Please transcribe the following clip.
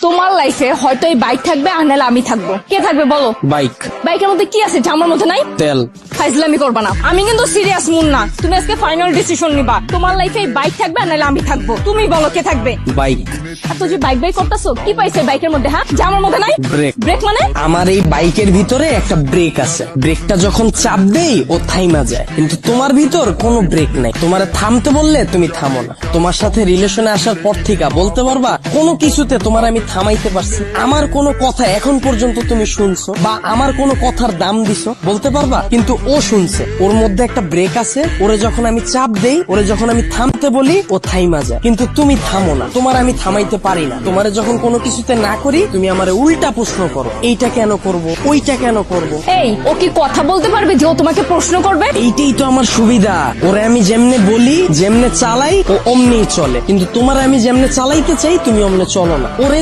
তোমার লাইফে হয়তো এই বাইক থাকবে আর নাহলে আমি থাকবো, কে থাকবে বলো? বাইক। বাইকের মধ্যে কি আছে আমার মধ্যে নাই? তেল। ফাইজলামি করবা না, আমি কিন্তু সিরিয়াস মুন না। তুমি আজকে ফাইনাল ডিসিশন নিবা, তোমার লাইফে এই বাইক থাকবে আর নাহলে আমি থাকবো। তুমি বলো কে থাকবে? বাইক। এত যে বাইক বাইক করতেছো, কি পাইছে বাইকের মধ্যে? হ্যাঁ, যে আমার মধ্যে নাই? ব্রেক। ব্রেক মানে? আমার এই বাইকের ভিতরে একটা ব্রেক আছে, ব্রেকটা যখন চাপ দেই ও থাইমা যায়, কিন্তু তোমার ভিতর কোনো ব্রেক নাই। তোমার থামতে বললে তুমি থামো না। তোমার সাথে রিলেশনে আসার পর থেকে বলতে পারবা কোনো কিছুতে তোমার আমি থামাইতে পারছি? আমার কোনো কথা এখন পর্যন্ত তুমি শুনছো বা আমার কোনো কথার দাম দিছো বলতে পারবা? কিন্তু ও শুনছে, ওর মধ্যে একটা ব্রেক আছে। ওরে যখন আমি চাপ দেই, ওরে যখন আমি থামতে বলি, ও থাইমা যায়, কিন্তু তুমি থামো না। তোমার আমি থামাইতে পারি না। তোমারে যখন কোনো কিছুতে না করি, তুমি আমারে উল্টা প্রশ্ন করো, এইটা কেন করব, ওইটা কেন করব। এই, ও কি কথা বলতে পারবে যে ও তোমাকে প্রশ্ন করবে? এইটাই তো আমার সুবিধা। ওরে আমি যেমনে বলি, যেমনে চালাই, ও অমনি চলে, কিন্তু তোমার আমি যেমনে চালাইতে চাই তুমি অমনে চলো না। ওরে